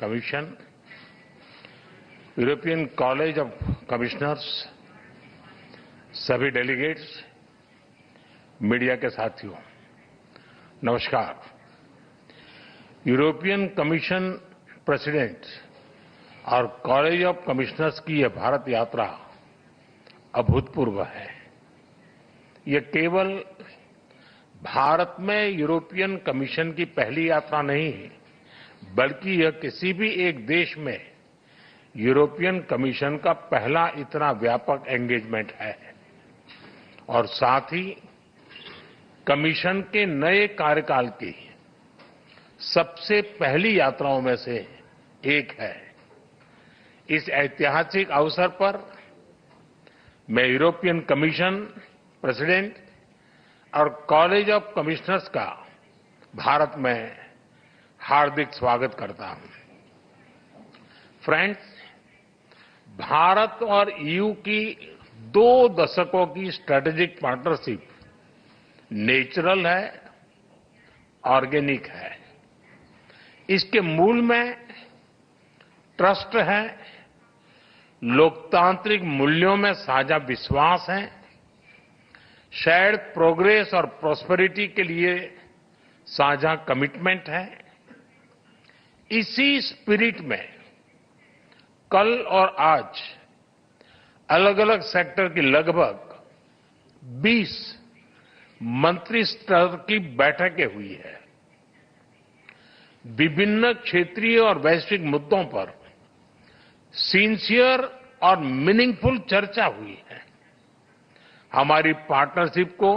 Commission, European college of commissioners, सभी delegates, media के साथियों, नमस्कार। यूरोपियन कमीशन प्रेसिडेंट और कॉलेज ऑफ कमिश्नर्स की यह भारत यात्रा अभूतपूर्व है। यह केवल भारत में यूरोपियन कमीशन की पहली यात्रा नहीं है, बल्कि यह किसी भी एक देश में यूरोपियन कमीशन का पहला इतना व्यापक एंगेजमेंट है और साथ ही कमीशन के नए कार्यकाल की सबसे पहली यात्राओं में से एक है। इस ऐतिहासिक अवसर पर मैं यूरोपियन कमीशन प्रेसिडेंट और कॉलेज ऑफ कमिश्नर्स का भारत में हार्दिक स्वागत करता हूं। फ्रेंड्स, भारत और ईयू की 2 दशकों की स्ट्रेटेजिक पार्टनरशिप नेचुरल है, ऑर्गेनिक है। इसके मूल में ट्रस्ट है, लोकतांत्रिक मूल्यों में साझा विश्वास है, शेयर्ड प्रोग्रेस और प्रॉस्पेरिटी के लिए साझा कमिटमेंट है। इसी स्पिरिट में कल और आज अलग अलग सेक्टर की लगभग 20 मंत्री स्तर की बैठकें हुई है। विभिन्न क्षेत्रीय और वैश्विक मुद्दों पर सिंसियर और मीनिंगफुल चर्चा हुई है। हमारी पार्टनरशिप को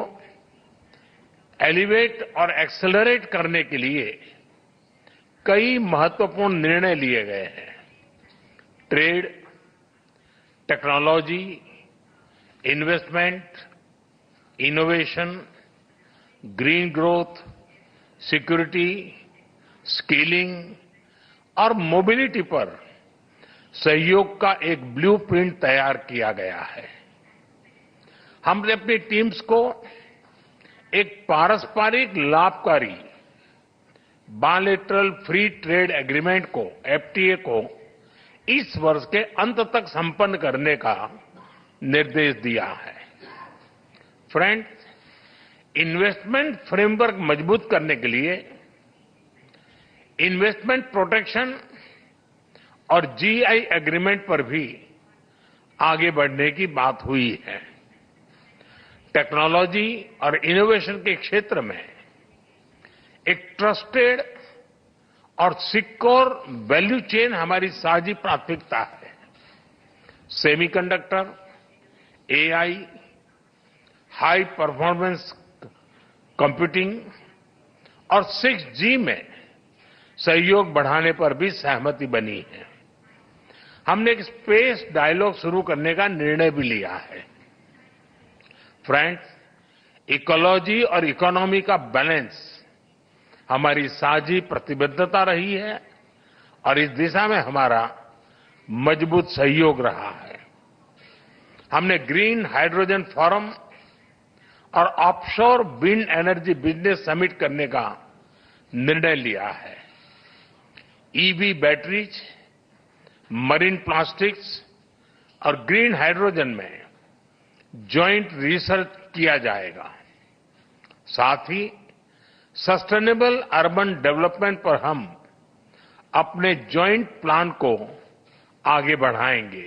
एलिवेट और एक्सेलरेट करने के लिए कई महत्वपूर्ण निर्णय लिए गए हैं। Trade, technology, investment, innovation, green growth, security, skilling और मोबिलिटी पर सहयोग का एक ब्लूप्रिंट तैयार किया गया है। हमने अपनी टीम्स को एक पारस्परिक लाभकारी बायलैटरल फ्री ट्रेड एग्रीमेंट को, एफटीए को इस वर्ष के अंत तक संपन्न करने का निर्देश दिया है। फ्रेंड्स, इन्वेस्टमेंट फ्रेमवर्क मजबूत करने के लिए इन्वेस्टमेंट प्रोटेक्शन और जीआई एग्रीमेंट पर भी आगे बढ़ने की बात हुई है। टेक्नोलॉजी और इनोवेशन के क्षेत्र में एक ट्रस्टेड और सिक्योर वैल्यू चेन हमारी साझी प्राथमिकता है। Semiconductor, AI, high performance computing और 6G में सहयोग बढ़ाने पर भी सहमति बनी है। हमने एक स्पेस डायलॉग शुरू करने का निर्णय भी लिया है। फ्रेंड्स, इकोलॉजी और इकोनॉमी का बैलेंस हमारी साझी प्रतिबद्धता रही है और इस दिशा में हमारा मजबूत सहयोग रहा है। हमने ग्रीन हाइड्रोजन फोरम और offshore wind energy business summit करने का निर्णय लिया है। ईवी बैटरीज, मरीन प्लास्टिक्स और ग्रीन हाइड्रोजन में ज्वाइंट रिसर्च किया जाएगा। साथ ही सस्टेनेबल अर्बन डेवलपमेंट पर हम अपने ज्वाइंट प्लान को आगे बढ़ाएंगे।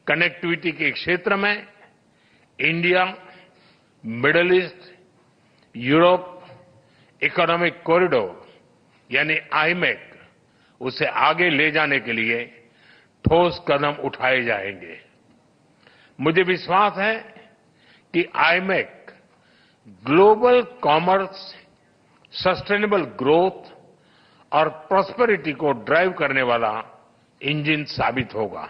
कनेक्टिविटी के क्षेत्र में India, middle east, Europe economic corridor यानी आईमेक, उसे आगे ले जाने के लिए ठोस कदम उठाए जाएंगे। मुझे विश्वास है कि IMEC global commerce, sustainable growth और प्रॉस्पेरिटी को ड्राइव करने वाला इंजन साबित होगा।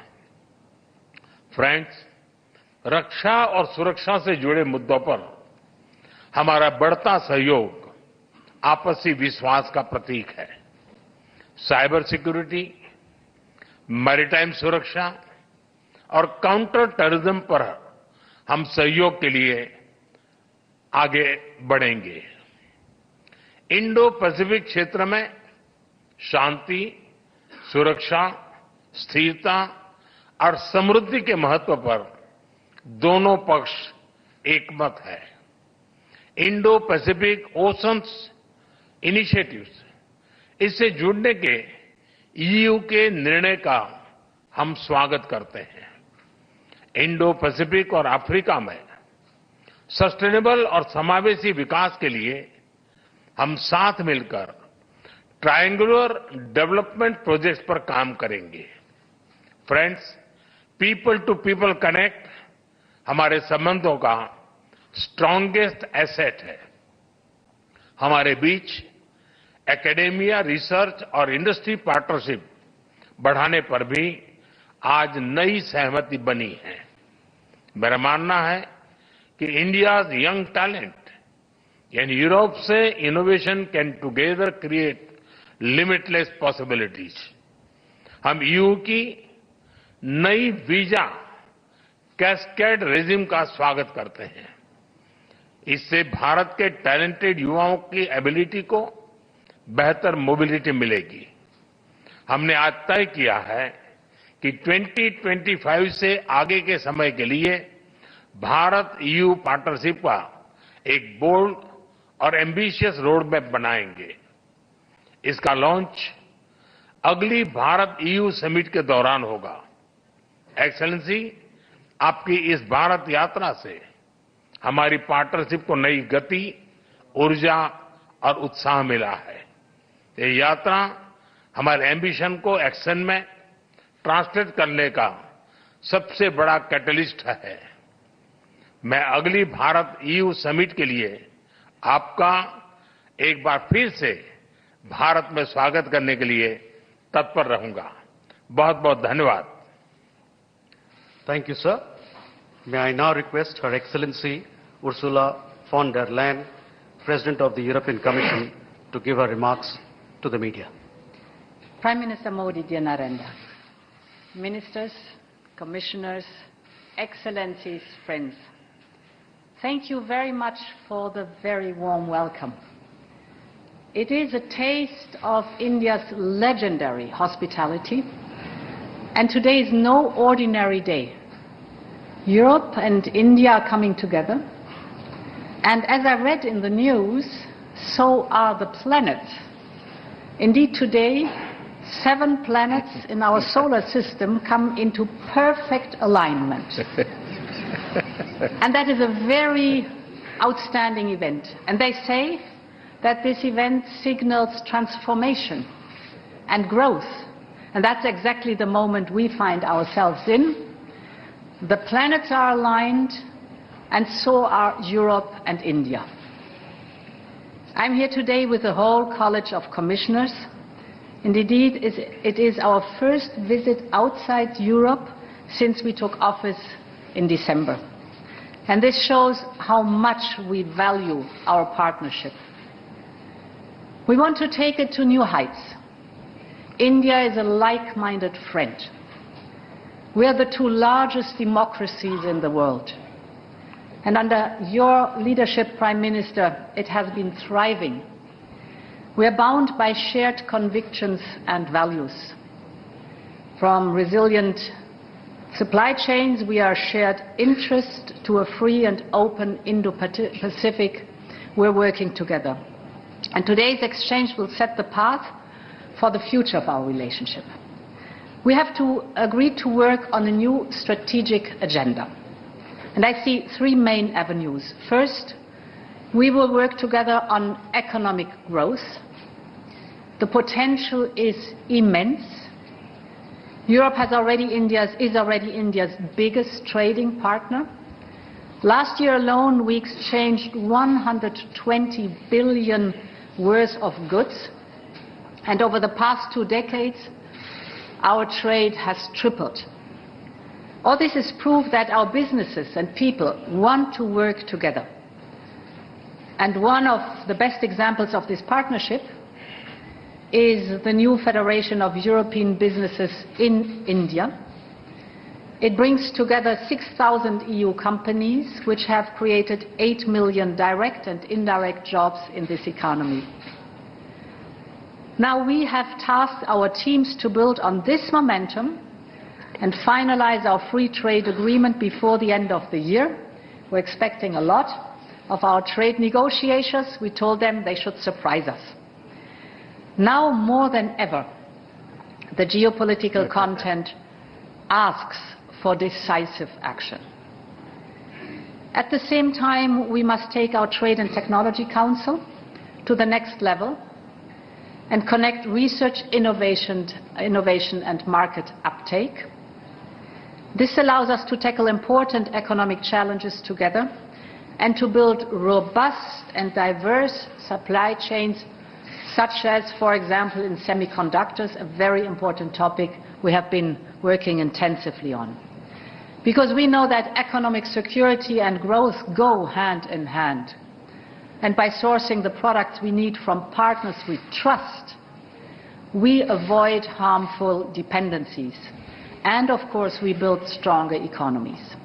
फ्रेंड्स, रक्षा और सुरक्षा से जुड़े मुद्दों पर हमारा बढ़ता सहयोग आपसी विश्वास का प्रतीक है। साइबर सिक्योरिटी, मैरीटाइम सुरक्षा और काउंटर टेररिज्म पर हम सहयोग के लिए आगे बढ़ेंगे। इंडो पैसिफिक क्षेत्र में शांति, सुरक्षा, स्थिरता और समृद्धि के महत्व पर दोनों पक्ष एकमत है। इंडो पैसिफिक ओशंस इनिशिएटिव्स, इससे जुड़ने के ईयू के निर्णय का हम स्वागत करते हैं। इंडो पैसिफिक और अफ्रीका में सस्टेनेबल और समावेशी विकास के लिए हम साथ मिलकर ट्रायंगुलर डेवलपमेंट प्रोजेक्ट्स पर काम करेंगे। Friends, people to people connect हमारे संबंधों का स्ट्रांगेस्ट एसेट है। हमारे बीच एकेडेमिया, रिसर्च और इंडस्ट्री पार्टनरशिप बढ़ाने पर भी आज नई सहमति बनी है। मेरा मानना है कि इंडियाज यंग टैलेंट यानी यूरोप से innovation can together create limitless possibilities. हम ईयू की नई वीजा कैस्केड रेजिम का स्वागत करते हैं। इससे भारत के टैलेंटेड युवाओं की एबिलिटी को बेहतर मोबिलिटी मिलेगी। हमने आज तय किया है कि 2025 से आगे के समय के लिए भारत ईयू पार्टनरशिप का एक बोल्ड और एम्बिशियस रोड मैप बनाएंगे। इसका लॉन्च अगली भारत ईयू समिट के दौरान होगा। एक्सेलेंसी, आपकी इस भारत यात्रा से हमारी पार्टनरशिप को नई गति, ऊर्जा और उत्साह मिला है। ये यात्रा हमारे एम्बिशन को एक्शन में ट्रांसलेट करने का सबसे बड़ा कैटलिस्ट है। मैं अगली भारत ईयू समिट के लिए आपका एक बार फिर से भारत में स्वागत करने के लिए तत्पर रहूंगा। बहुत बहुत धन्यवाद। Thank you, sir. May I now request Her Excellency Ursula von der Leyen, President of the European Commission, to give her remarks to the media. Prime Minister Modi, dear Narendra, Ministers, Commissioners, Excellencies, friends, thank you very much for the very warm welcome. It is a taste of India's legendary hospitality, and today is no ordinary day. Europe and India are coming together, and as I read in the news, so are the planets. Indeed, today, 7 planets in our solar system come into perfect alignment. And that is a very outstanding event. And they say that this event signals transformation and growth. And that's exactly the moment we find ourselves in. The planets are aligned, and so are Europe and India. I'm here today with the whole College of Commissioners. And indeed, it is our first visit outside Europe since we took office in December. And this shows how much we value our partnership. We want to take it to new heights. India is a like-minded friend. We are the 2 largest democracies in the world. And under your leadership, Prime Minister, it has been thriving. We are bound by shared convictions and values. From resilient supply chains, we are shared interest to a free and open Indo-Pacific. We're working together. And today's exchange will set the path for the future of our relationship. We have to agree to work on a new strategic agenda. And I see 3 main avenues. First, we will work together on economic growth. The potential is immense. Europe is already India's biggest trading partner. Last year alone, we exchanged 120 billion worth of goods. And over the past 2 decades, our trade has tripled. All this is proof that our businesses and people want to work together. And one of the best examples of this partnership is the new Federation of European Businesses in India. It brings together 6,000 EU companies which have created 8 million direct and indirect jobs in this economy. Now we have tasked our teams to build on this momentum and finalize our free trade agreement before the end of the year. We're expecting a lot of our trade negotiators. We told them they should surprise us. Now more than ever, the geopolitical content asks for decisive action. At the same time, we must take our Trade and Technology Council to the next level and connect research, innovation and market uptake. This allows us to tackle important economic challenges together and to build robust and diverse supply chains, such as, for example, in semiconductors, a very important topic we have been working intensively on. Because we know that economic security and growth go hand in hand. And by sourcing the products we need from partners we trust, we avoid harmful dependencies. And, of course, we build stronger economies.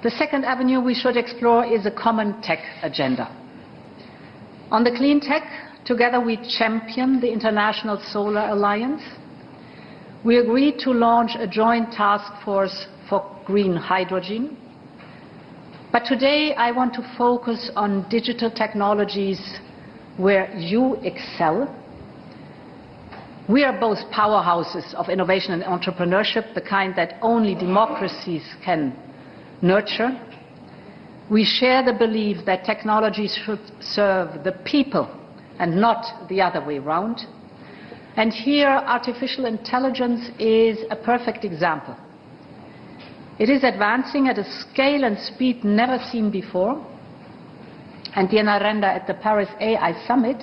The second avenue we should explore is a common tech agenda. On the clean tech, together we champion the International Solar Alliance. We agreed to launch a joint task force for green hydrogen. But today I want to focus on digital technologies where you excel. We are both powerhouses of innovation and entrepreneurship, the kind that only democracies can nurture. We share the belief that technologies should serve the people and not the other way around. And here, artificial intelligence is a perfect example. It is advancing at a scale and speed never seen before. And Diana Renda, at the Paris AI Summit,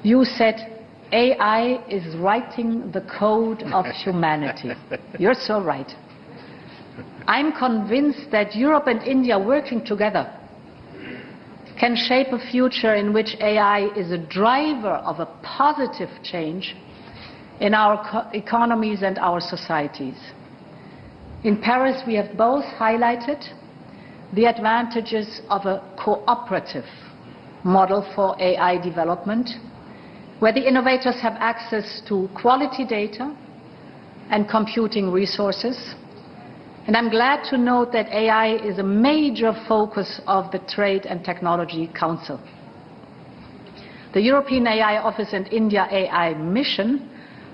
you said, AI is writing the code of humanity. You're so right. I'm convinced that Europe and India working together can shape a future in which AI is a driver of a positive change in our economies and our societies. In Paris, we have both highlighted the advantages of a cooperative model for AI development, where the innovators have access to quality data and computing resources. And I'm glad to note that AI is a major focus of the Trade and Technology Council. The European AI Office and India AI Mission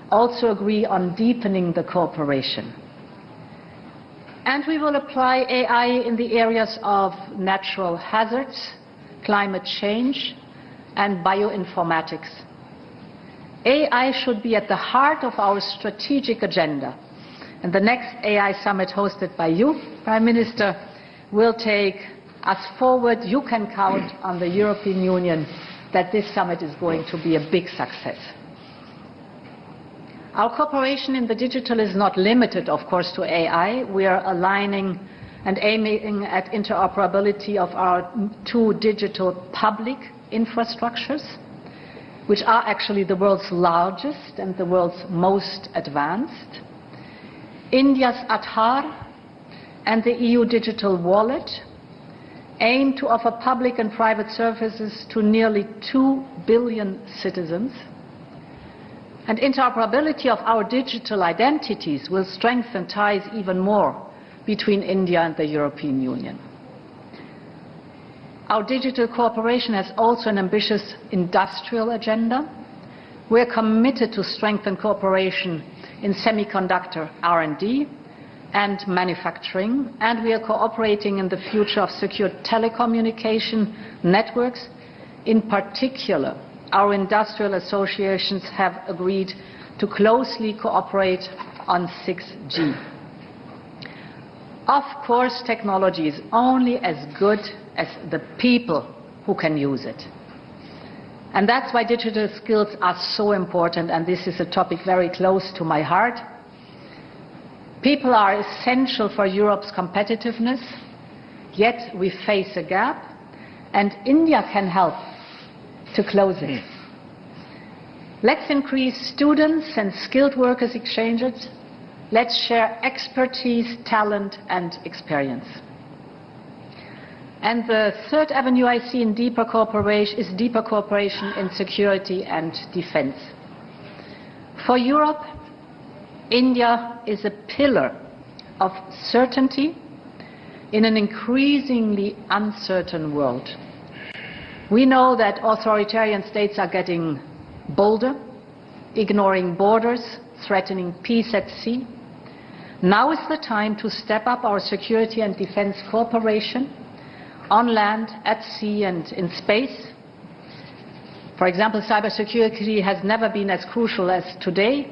also agree on deepening the cooperation. And we will apply AI in the areas of natural hazards, climate change, and bioinformatics. AI should be at the heart of our strategic agenda. And the next AI summit hosted by you, Prime Minister, will take us forward. You can count on the European Union that this summit is going to be a big success. Our cooperation in the digital is not limited, of course, to AI. We are aligning and aiming at interoperability of our two digital public infrastructures, which are actually the world's largest and the world's most advanced. India's Aadhaar and the EU digital wallet aim to offer public and private services to nearly 2 billion citizens. And interoperability of our digital identities will strengthen ties even more between India and the European Union. Our digital cooperation has also an ambitious industrial agenda. We are committed to strengthen cooperation in semiconductor R&D and manufacturing, and we are cooperating in the future of secure telecommunication networks. In particular, our industrial associations have agreed to closely cooperate on 6G. Of course, technology is only as good as the people who can use it. And that's why digital skills are so important, and this is a topic very close to my heart. People are essential for Europe's competitiveness, yet we face a gap, and India can help to close it. Let's increase students and skilled workers exchanges. Let's share expertise, talent, and experience. And the third avenue I see in deeper cooperation is deeper cooperation in security and defense. For Europe, India is a pillar of certainty in an increasingly uncertain world. We know that authoritarian states are getting bolder, ignoring borders, threatening peace at sea. Now is the time to step up our security and defense cooperation on land, at sea and in space. For example, cybersecurity has never been as crucial as today.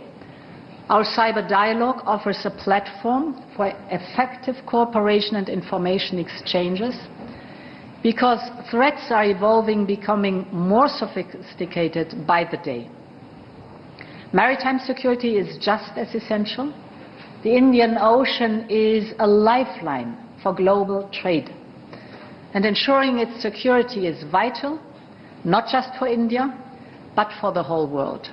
Our cyber dialogue offers a platform for effective cooperation and information exchanges, because threats are evolving, becoming more sophisticated by the day. Maritime security is just as essential. The Indian Ocean is a lifeline for global trade, and ensuring its security is vital, not just for India, but for the whole world.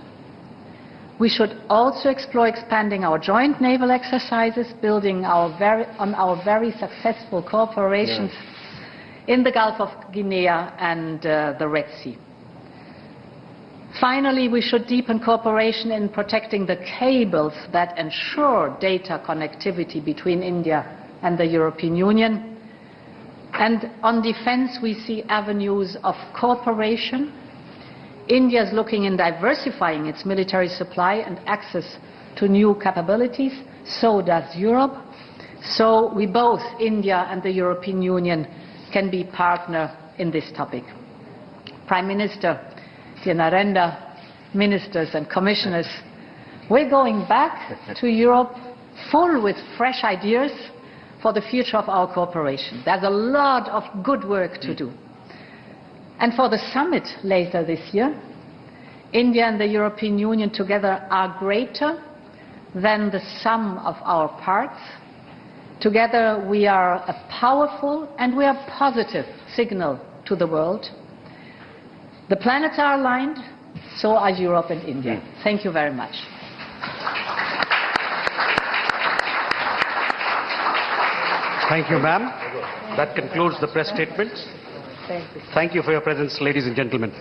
We should also explore expanding our joint naval exercises, building on our very successful cooperations in the Gulf of Guinea and the Red Sea. Finally, we should deepen cooperation in protecting the cables that ensure data connectivity between India and the European Union. And on defense, we see avenues of cooperation. India is looking in diversifying its military supply and access to new capabilities. So does Europe. So we both, India and the European Union, can be partner in this topic. Prime Minister, dear Narendra, ministers and commissioners, we're going back to Europe full with fresh ideas for the future of our cooperation. There's a lot of good work to do. And for the summit later this year, India and the European Union together are greater than the sum of our parts. Together we are a powerful and we are positive signal to the world. The planets are aligned, so are Europe and India. Thank you very much. Thank you, ma'am. That concludes the press statements. Thank you. Thank you for your presence, ladies and gentlemen.